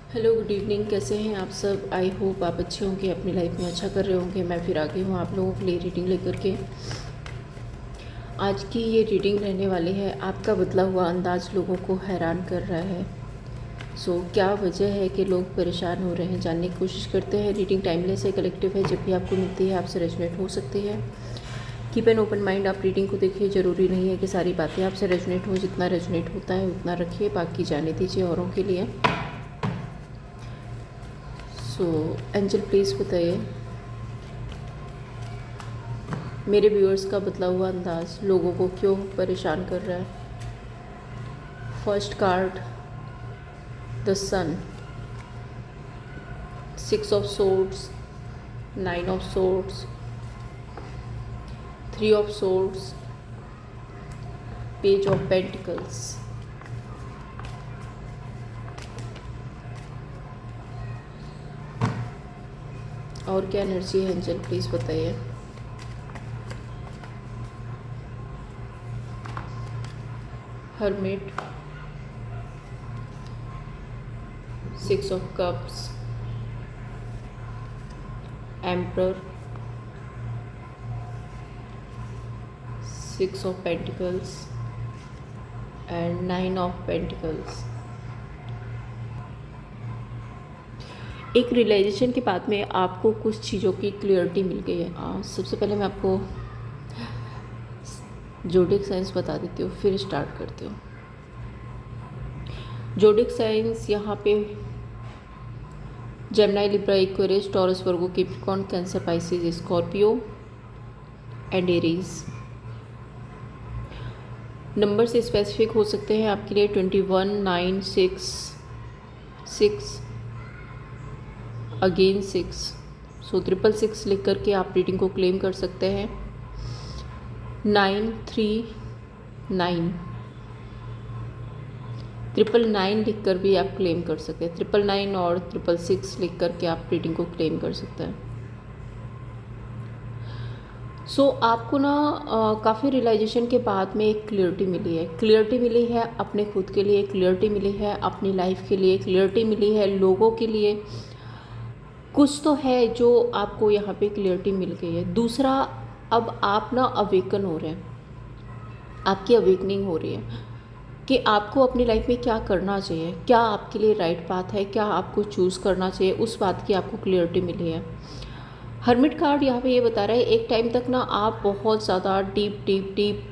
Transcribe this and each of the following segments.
Hello, good evening. कैसे हैं आप सब? आई होप आप अच्छे होंगे, अपनी लाइफ में अच्छा कर रहे होंगे। मैं फिर आ गई हूँ आप लोगों के लिए रीडिंग लेकर के। आज की ये रीडिंग रहने वाली है, आपका बदला हुआ अंदाज लोगों को हैरान कर रहा है। क्या वजह है कि लोग परेशान हो रहे हैं, जानने की कोशिश करते हैं। रीडिंग टाइमलेस है, कलेक्टिव है, जब भी आपको मिलती है आपसे रेजोनेट हो सकती है। कीप एन ओपन माइंड, आप रीडिंग को देखिए। ज़रूरी नहीं है कि सारी बातें आपसे रेजोनेट हो, जितना रेजोनेट होता है उतना रखिए, बाकी जाने दीजिए औरों के लिए। एंजल प्लीज़ बताइए, मेरे व्यूअर्स का बदला हुआ अंदाज लोगों को क्यों परेशान कर रहा है। First card, the sun, 6 of swords, 9 of swords, 3 of swords, page of pentacles. और क्या एनर्जी है एंजल, प्लीज़ बताइए। Hermit, 6 of cups, emperor, 6 of pentacles and 9 of pentacles. एक रियलाइजेशन के बाद में आपको कुछ चीज़ों की क्लियरिटी मिल गई है। सबसे पहले मैं आपको जोडिक साइंस बता देती हूँ, फिर स्टार्ट करती हूँ। जोडिक साइंस यहाँ पे Gemini, Libra, Aquarius, taurus, Virgo, Capricorn, cancer, Pisces, Scorpio and Aries. Number से स्पेसिफिक हो सकते हैं आपके लिए 21, 9, 6, 6, अगेन 6। 666 लिख करके आप रीडिंग को क्लेम कर सकते हैं। 939, 999 लिख कर भी आप क्लेम कर सकते हैं। 999 और 666 लिख करके आप रीडिंग को क्लेम कर सकते हैं। आपको ना काफ़ी रियलाइजेशन के बाद में एक क्लियरिटी मिली है। क्लियरिटी मिली है अपने खुद के लिए, क्लियरिटी मिली है अपनी लाइफ के लिए, क्लियरिटी मिली है लोगों के लिए। कुछ तो है जो आपको यहाँ पे क्लियरिटी मिल गई है। दूसरा, अब आप ना अवेकन हो रहे हैं, आपकी अवेकनिंग हो रही है कि आपको अपनी लाइफ में क्या करना चाहिए, क्या आपके लिए राइट पाथ है, क्या आपको चूज़ करना चाहिए, उस बात की आपको क्लियरिटी मिली है। हर्मिट कार्ड यहाँ पे ये बता रहा है, एक टाइम तक ना आप बहुत ज़्यादा डीप डीप डीप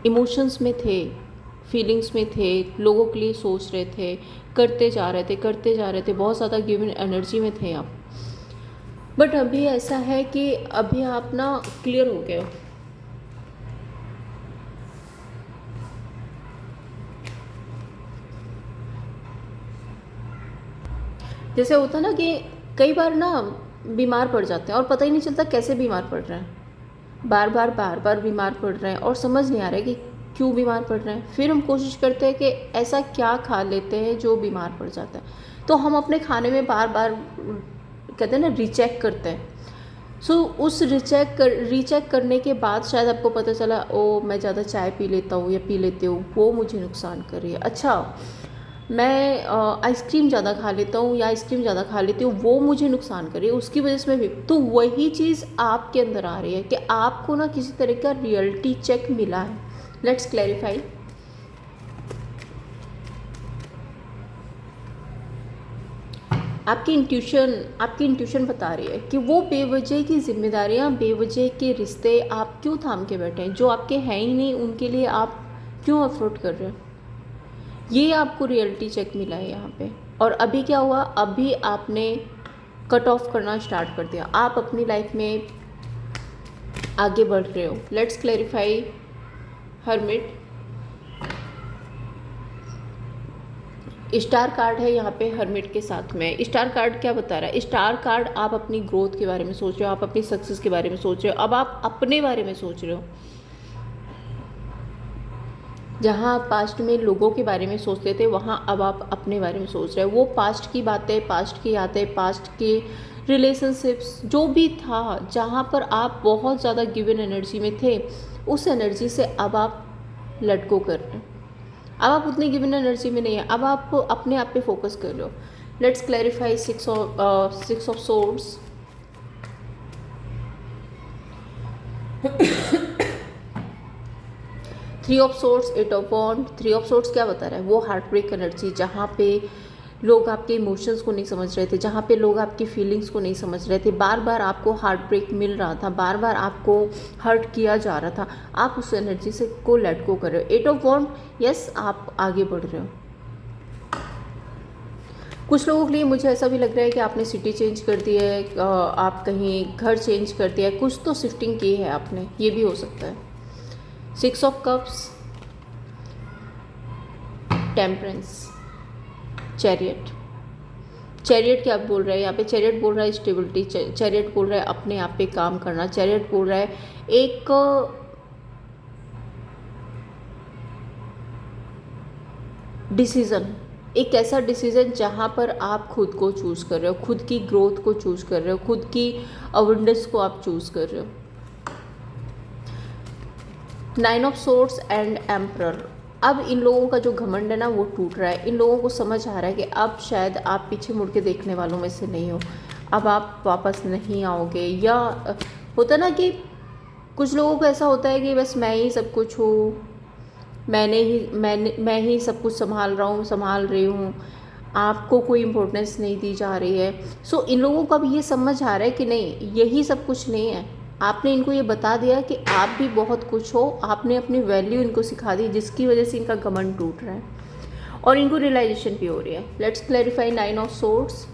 इमोशंस में थे, फीलिंग्स में थे, लोगों के लिए सोच रहे थे, करते जा रहे थे, बहुत ज़्यादा गिवन एनर्जी में थे आप। बट अभी ऐसा है कि अभी आप ना क्लियर हो गए हो। जैसे होता ना कि कई बार ना बीमार पड़ जाते हैं और पता ही नहीं चलता कैसे बीमार पड़ रहे हैं, बार बार बीमार पड़ रहे हैं और समझ नहीं आ रहा है कि क्यों बीमार पड़ रहे हैं। फिर हम कोशिश करते हैं कि ऐसा क्या खा लेते हैं जो बीमार पड़ जाता है। तो हम अपने खाने में बार बार कहते हैं ना रीचेक करते हैं। उस रीचेक करने के बाद शायद आपको पता चला, ओ मैं ज़्यादा चाय पी लेता हूँ या पी लेती हूँ, वो मुझे नुकसान कर रही है। अच्छा, मैं आइसक्रीम ज़्यादा खा लेता हूँ या आइसक्रीम ज़्यादा खा लेती हूँ, वो मुझे नुकसान कर रही है, उसकी वजह से मैं भी। तो वही चीज़ आपके अंदर आ रही है कि आपको ना किसी तरह का रियलिटी चेक मिला है। Let's clarify. आपकी इंट्यूशन बता रही है कि वो बेवजह की जिम्मेदारियाँ, बेवजह के रिश्ते आप क्यों थाम के बैठे हैं, जो आपके हैं ही नहीं उनके लिए आप क्यों अफोर्ड कर रहे हैं। ये आपको रियलिटी चेक मिला है यहाँ पे। और अभी क्या हुआ, अभी आपने कट ऑफ करना स्टार्ट कर दिया, आप अपनी लाइफ में आगे बढ़ रहे हो। Let's clarify. Hermit, star card है यहाँ पे हर्मिट के साथ में। स्टार कार्ड क्या बता रहा है? स्टार कार्ड, आप अपनी ग्रोथ के बारे में सोच रहे हो, आप अपनी सक्सेस के बारे में सोच रहे हो, अब आप अपने बारे में सोच रहे हो। जहाँ आप पास्ट में लोगों के बारे में सोचते थे, वहाँ अब आप अपने बारे में सोच रहे हो। वो पास्ट की बातें, पास्ट की यादें, पास्ट के रिलेशनशिप्स, जो भी था जहाँ पर आप बहुत ज़्यादा गिवन एनर्जी में थे, उस एनर्जी से अब आप लेट गो कर रहे हैं। अब आप उतनी गिवन एनर्जी में नहीं है, अब आप अपने आप पे फोकस कर रहे हो। Let's clarify six of swords. Three of swords, eight of wand. Three of swords क्या बता रहा है? वो हार्ट ब्रेक एनर्जी, जहाँ पे लोग आपके इमोशंस को नहीं समझ रहे थे, जहाँ पे लोग आपकी फीलिंग्स को नहीं समझ रहे थे, बार बार आपको हार्ट ब्रेक मिल रहा था, बार बार आपको हर्ट किया जा रहा था, आप उस एनर्जी से को लेट गो कर रहे हो। एट ऑफ वॉन्ड, यस, आप आगे बढ़ रहे हो। कुछ लोगों के लिए मुझे ऐसा भी लग रहा है कि आपने सिटी चेंज कर दी है, आप कहीं घर चेंज कर दिया है, कुछ तो शिफ्टिंग की है आपने, ये भी हो सकता है। Six of cups, temperance, chariot. Chariot क्या बोल रहा है यहाँ पे? चैरियट बोल रहा है स्टेबिलिटी, चैरियट बोल रहा है अपने आप पे काम करना, चैरियट बोल रहा है एक डिसीज़न, एक ऐसा डिसीज़न जहाँ पर आप खुद को चूज़ कर रहे हो, खुद की ग्रोथ को चूज़ कर रहे हो, खुद की अवेयरनेस को आप चूज़ कर रहे हो। Nine of swords and emperor. अब इन लोगों का जो घमंड है ना वो टूट रहा है। इन लोगों को समझ आ रहा है कि अब शायद आप पीछे मुड़ के देखने वालों में से नहीं हो, अब आप वापस नहीं आओगे। या होता ना कि कुछ लोगों को ऐसा होता है कि बस मैं ही सब कुछ हूँ, मैं ही सब कुछ संभाल रही हूँ, आपको कोई इम्पोर्टेंस नहीं दी जा रही है। सो इन लोगों को अब ये समझ आ रहा है कि नहीं, यही सब कुछ नहीं है। आपने इनको ये बता दिया कि आप भी बहुत कुछ हो, आपने अपनी वैल्यू इनको सिखा दी, जिसकी वजह से इनका घमंड टूट रहा है और इनको रियलाइजेशन भी हो रही है। Let's clarify nine of swords.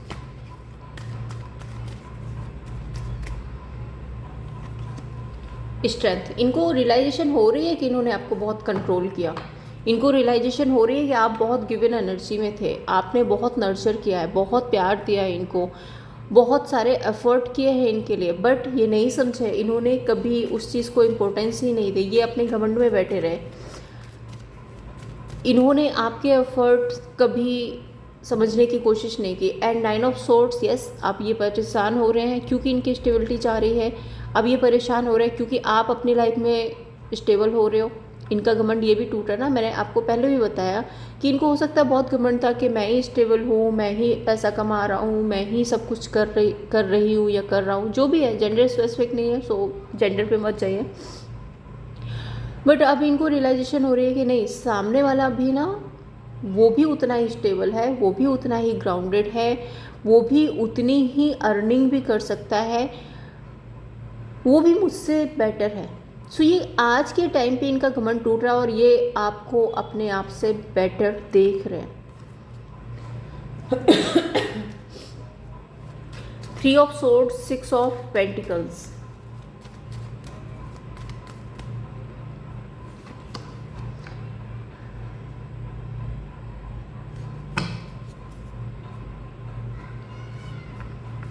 Strength, इनको रियलाइजेशन हो रही है कि इन्होंने आपको बहुत कंट्रोल किया, इनको रियलाइजेशन हो रही है कि आप बहुत गिवन एनर्जी में थे, आपने बहुत नर्चर किया है, बहुत प्यार दिया है इनको, बहुत सारे एफर्ट किए हैं इनके लिए, बट ये नहीं समझे, इन्होंने कभी उस चीज़ को इम्पोर्टेंस ही नहीं दी, ये अपने घमंड में बैठे रहे। इन्होंने आपके एफर्ट कभी समझने की कोशिश नहीं की। And nine of swords, yes, आप ये परेशान हो रहे हैं क्योंकि इनकी स्टेबिलिटी चाह रही है, अब ये परेशान हो रहे हैं क्योंकि आप अपनी लाइफ में स्टेबल हो रहे हो। इनका घमंड ये भी टूटा ना, मैंने आपको पहले भी बताया कि इनको हो सकता है बहुत घमंड था कि मैं ही स्टेबल हूँ, मैं ही पैसा कमा रहा हूँ, मैं ही सब कुछ कर रही हूँ या कर रहा हूँ, जो भी है, जेंडर स्पेसिफिक नहीं है, सो जेंडर पे मत जाइए। बट अब इनको रियलाइजेशन हो रही है कि नहीं, सामने वाला भी ना वो भी उतना ही स्टेबल है, वो भी उतना ही ग्राउंडेड है, वो भी उतनी ही अर्निंग भी कर सकता है, वो भी मुझसे बेटर है। सो ये आज के टाइम पे इनका घमंड टूट रहा है और ये आपको अपने आप से बेटर देख रहे हैं। Three of swords, six of pentacles.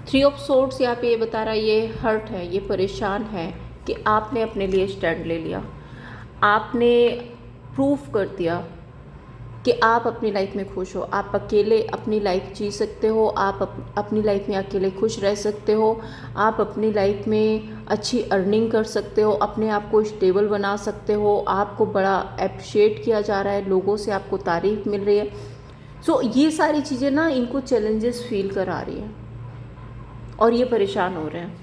Three of swords यहाँ पे ये बता रहा है, ये हर्ट है, ये परेशान है कि आपने अपने लिए स्टैंड ले लिया, आपने प्रूफ कर दिया कि आप अपनी लाइफ में खुश हो, आप अकेले अपनी लाइफ जी सकते हो, आप अपनी लाइफ में अकेले खुश रह सकते हो, आप अपनी लाइफ में अच्छी अर्निंग कर सकते हो, अपने आप को स्टेबल बना सकते हो, आपको बड़ा अप्रिशिएट किया जा रहा है, लोगों से आपको तारीफ़ मिल रही है। सो ये सारी चीज़ें ना इनको चैलेंजेस फील करा रही हैं और ये परेशान हो रहे हैं।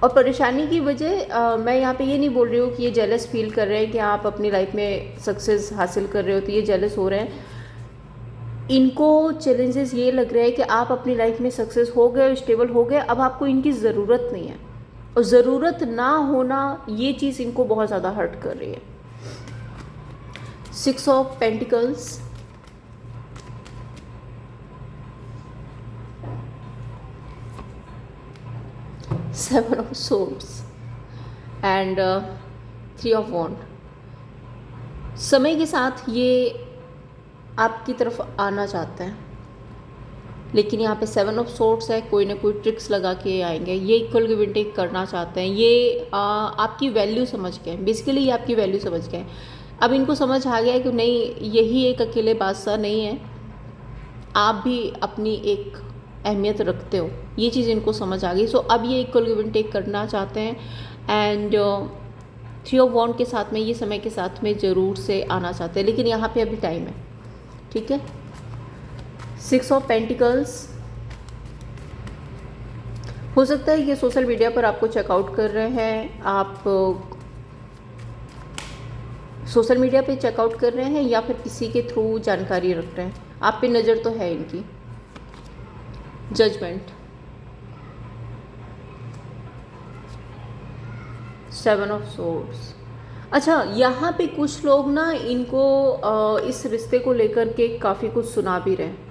और परेशानी की वजह मैं यहाँ पे ये नहीं बोल रही हूँ कि ये जेलस फील कर रहे हैं कि आप अपनी लाइफ में सक्सेस हासिल कर रहे हो तो ये जेलस हो रहे हैं। इनको चैलेंजेस ये लग रहे हैं कि आप अपनी लाइफ में सक्सेस हो गए, स्टेबल हो गए, अब आपको इनकी ज़रूरत नहीं है, और ज़रूरत ना होना ये चीज़ इनको बहुत ज़्यादा हर्ट कर रही है। Six of pentacles, seven of swords and three of wands. समय के साथ ये आपकी तरफ आना चाहते हैं, लेकिन यहाँ पे सेवन ऑफ सोर्ड्स है, कोई ना कोई ट्रिक्स लगा के आएंगे, ये इक्वल गिव एंड टेक करना चाहते हैं, ये आपकी वैल्यू समझ गए, बेसिकली ये आपकी वैल्यू समझ गए। अब इनको समझ आ गया है कि नहीं, यही एक अकेले बादशाह नहीं है, आप भी अपनी एक अहमियत रखते हो, ये चीज़ इनको समझ आ गई। सो अब ये इक्वल गिव एंड टेक करना चाहते हैं। एंड थ्री ऑफ वॉन्ड के साथ में ये समय के साथ में ज़रूर से आना चाहते हैं, लेकिन यहाँ पे अभी टाइम है, ठीक है। सिक्स ऑफ पेंटिकल्स, हो सकता है ये सोशल मीडिया पर आपको चेकआउट कर रहे हैं, आप सोशल मीडिया पे चेकआउट कर रहे हैं या फिर किसी के थ्रू जानकारी रख रहे हैं, आप पे नज़र तो है इनकी। Judgement, seven of swords. अच्छा, यहाँ पे कुछ लोग ना इनको इस रिश्ते को लेकर के काफ़ी कुछ सुना भी रहे हैं,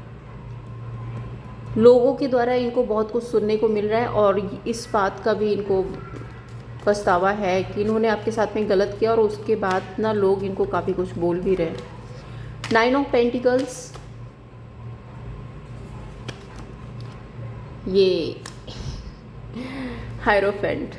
लोगों के द्वारा इनको बहुत कुछ सुनने को मिल रहा है और इस बात का भी इनको पछतावा है कि इन्होंने आपके साथ में गलत किया और उसके बाद ना लोग इनको काफ़ी कुछ बोल भी रहे हैं। नाइन ऑफ पेंटिकल्स, ये हायरोफेंट,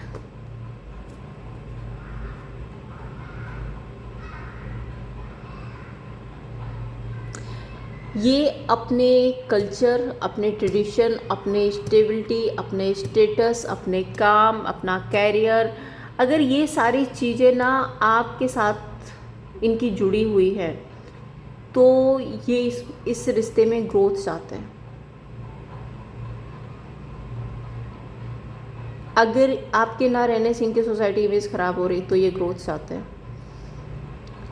ये अपने कल्चर, अपने ट्रेडिशन, अपने स्टेबिलिटी, अपने स्टेटस, अपने काम, अपना कैरियर, अगर ये सारी चीज़ें ना आपके साथ इनकी जुड़ी हुई है तो ये इस रिश्ते में ग्रोथ चाहते हैं। अगर आपके ना रहने से इनकी सोसाइटी इमेज ख़राब हो रही तो ये ग्रोथ चाहते हैं।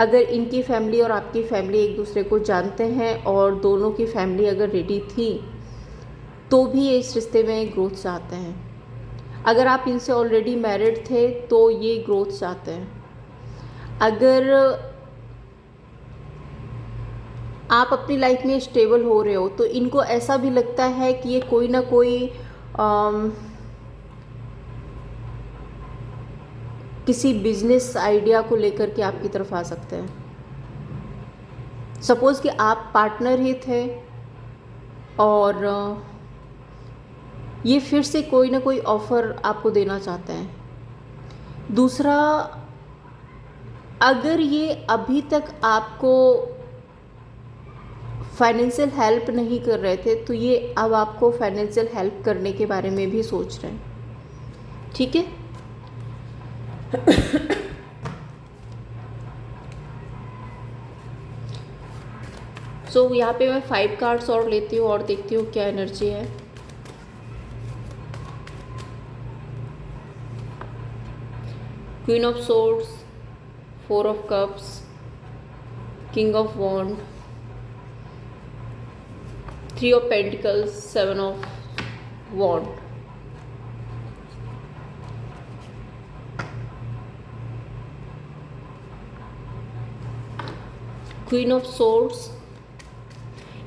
अगर इनकी फैमिली और आपकी फैमिली एक दूसरे को जानते हैं और दोनों की फैमिली अगर रेडी थी तो भी ये इस रिश्ते में ग्रोथ चाहते हैं। अगर आप इनसे ऑलरेडी मैरिड थे तो ये ग्रोथ चाहते हैं। अगर आप अपनी लाइफ में स्टेबल हो रहे हो तो इनको ऐसा भी लगता है कि ये कोई ना कोई किसी बिजनेस आइडिया को लेकर के आपकी तरफ आ सकते हैं। सपोज़ कि आप पार्टनर ही थे और ये फिर से कोई ना कोई ऑफ़र आपको देना चाहते हैं। दूसरा, अगर ये अभी तक आपको फाइनेंशियल हेल्प नहीं कर रहे थे तो ये अब आपको फाइनेंशियल हेल्प करने के बारे में भी सोच रहे हैं, ठीक है। सो यहाँ पे मैं 5 कार्ड्स और लेती हूँ और देखती हूँ क्या एनर्जी है। Queen of swords, 4 of cups, king of wand, 3 of pentacles, 7 of wand. Queen of swords,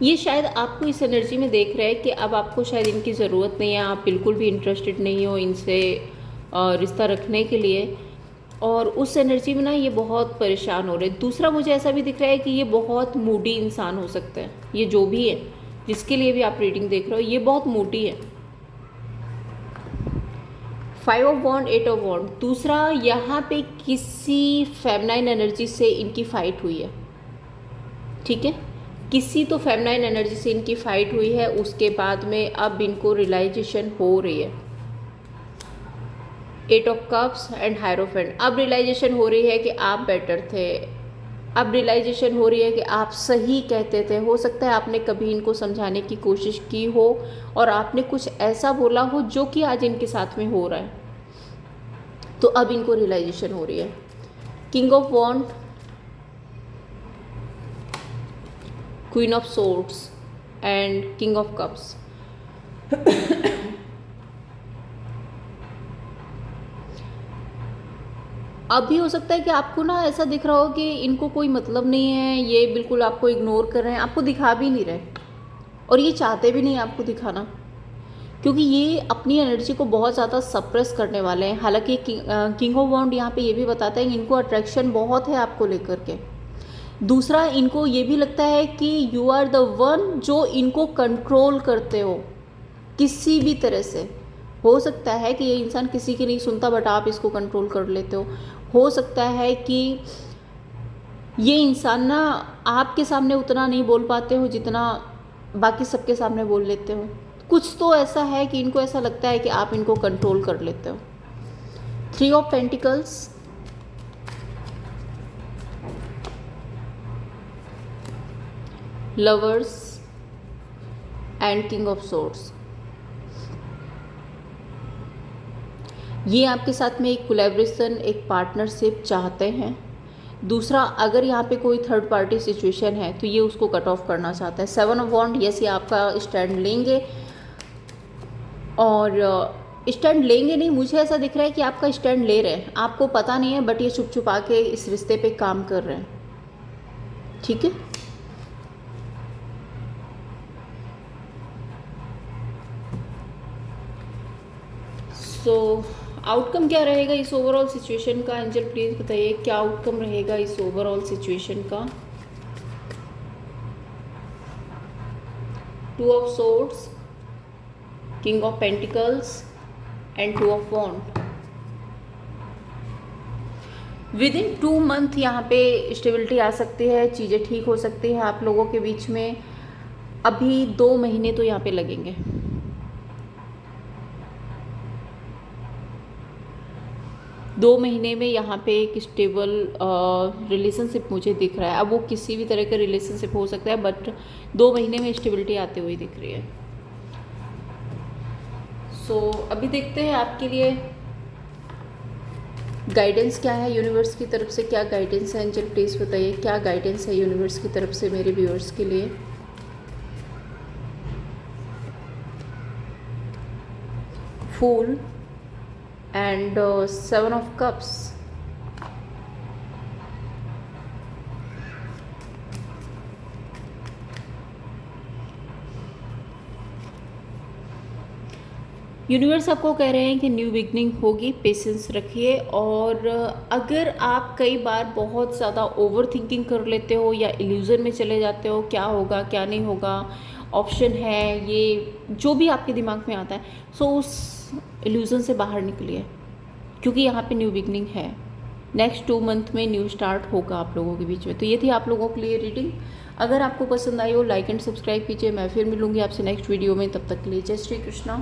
ये शायद आपको इस एनर्जी में देख रहा है कि अब आपको शायद इनकी ज़रूरत नहीं है, आप बिल्कुल भी इंटरेस्टेड नहीं हो इनसे रिश्ता रखने के लिए, और उस एनर्जी में ना ये बहुत परेशान हो रहे हैं। दूसरा, मुझे ऐसा भी दिख रहा है कि ये बहुत मूडी इंसान हो सकते हैं, ये जो भी है जिसके लिए भी आप रीडिंग देख रहे हो ये बहुत मूडी है। 5 ऑफ वॉन्ड, 8 ऑफ वॉन्ड। दूसरा, यहाँ पे किसी फेमिनाइन एनर्जी से इनकी फाइट हुई है, ठीक है। किसी तो फेमिनाइन एनर्जी से इनकी फाइट हुई है, उसके बाद में अब इनको रियलाइजेशन हो रही है। 8 ऑफ कप्स एंड हायरोफेंट। अब रियलाइजेशन हो रही है कि आप बेटर थे, अब रियलाइजेशन हो रही है कि आप सही कहते थे। हो सकता है आपने कभी इनको समझाने की कोशिश की हो और आपने कुछ ऐसा बोला हो जो कि आज इनके साथ में हो रहा है, तो अब इनको रियलाइजेशन हो रही है। King of wand, queen of swords and king of cups. अभी हो सकता है कि आपको ना ऐसा दिख रहा हो कि इनको कोई मतलब नहीं है, ये बिल्कुल आपको इग्नोर कर रहे हैं, आपको दिखा भी नहीं रहे और ये चाहते भी नहीं आपको दिखाना, क्योंकि ये अपनी एनर्जी को बहुत ज़्यादा सप्रेस करने वाले हैं। हालांकि किंग ऑफ वॉन्ड यहाँ पे ये भी बताता है कि इनको अट्रैक्शन बहुत है आपको लेकर के। दूसरा, इनको ये भी लगता है कि यू आर द वन जो इनको कंट्रोल करते हो किसी भी तरह से। हो सकता है कि ये इंसान किसी की नहीं सुनता बट आप इसको कंट्रोल कर लेते हो सकता है कि ये इंसान ना आपके सामने उतना नहीं बोल पाते हो जितना बाकी सबके सामने बोल लेते हो। कुछ तो ऐसा है कि इनको ऐसा लगता है कि आप इनको कंट्रोल कर लेते हो। 3 of pentacles, lovers and king of swords. ये आपके साथ में एक कोलैबोरेशन, एक पार्टनरशिप चाहते हैं। दूसरा, अगर यहाँ पे कोई थर्ड पार्टी सिचुएशन है तो ये उसको कट ऑफ करना चाहता है। 7 ऑफ वॉन्ड, यस ये आपका स्टैंड लेंगे, और स्टैंड लेंगे नहीं, मुझे ऐसा दिख रहा है कि आपका स्टैंड ले रहे हैं, आपको पता नहीं है, बट ये छुप छुपा के इस रिश्ते पे काम कर रहे हैं। ठीक है, सो आउटकम क्या रहेगा इस ओवरऑल सिचुएशन का? एंजल प्लीज बताइए क्या आउटकम रहेगा इस ओवरऑल सिचुएशन का? 2 of swords, king of pentacles and 2 of wand. Within 2 month यहाँ पे स्टेबिलिटी आ सकती है, चीज़ें ठीक हो सकती है आप लोगों के बीच में। अभी 2 महीने तो यहाँ पे लगेंगे। 2 महीने में यहाँ पे एक स्टेबल रिलेशनशिप मुझे दिख रहा है। अब वो किसी भी तरह का रिलेशनशिप हो सकता है, बट 2 महीने में स्टेबिलिटी आते हुए दिख रही है। सो अभी देखते हैं आपके लिए गाइडेंस क्या है यूनिवर्स की तरफ से। क्या गाइडेंस है एंजल प्लीज़ बताइए क्या गाइडेंस है यूनिवर्स की तरफ से मेरे व्यूअर्स के लिए। Fool and 7 of cups. Universe आपको कह रहे हैं कि न्यू बिगनिंग होगी, पेशेंस रखिए। और अगर आप कई बार बहुत ज़्यादा ओवर थिंकिंग कर लेते हो या इल्यूज़न में चले जाते हो, क्या होगा क्या नहीं होगा, ऑप्शन है ये जो भी आपके दिमाग में आता है, सो उस इल्यूज़न से बाहर निकलिए, क्योंकि यहाँ पे न्यू बिगनिंग है। नेक्स्ट 2 मंथ में न्यू स्टार्ट होगा आप लोगों के बीच में। तो ये थी आप लोगों के लिए रीडिंग। अगर आपको पसंद आई हो लाइक एंड सब्सक्राइब कीजिए। मैं फिर मिलूँगी आपसे नेक्स्ट वीडियो में, तब तक के लिए जय श्री कृष्णा।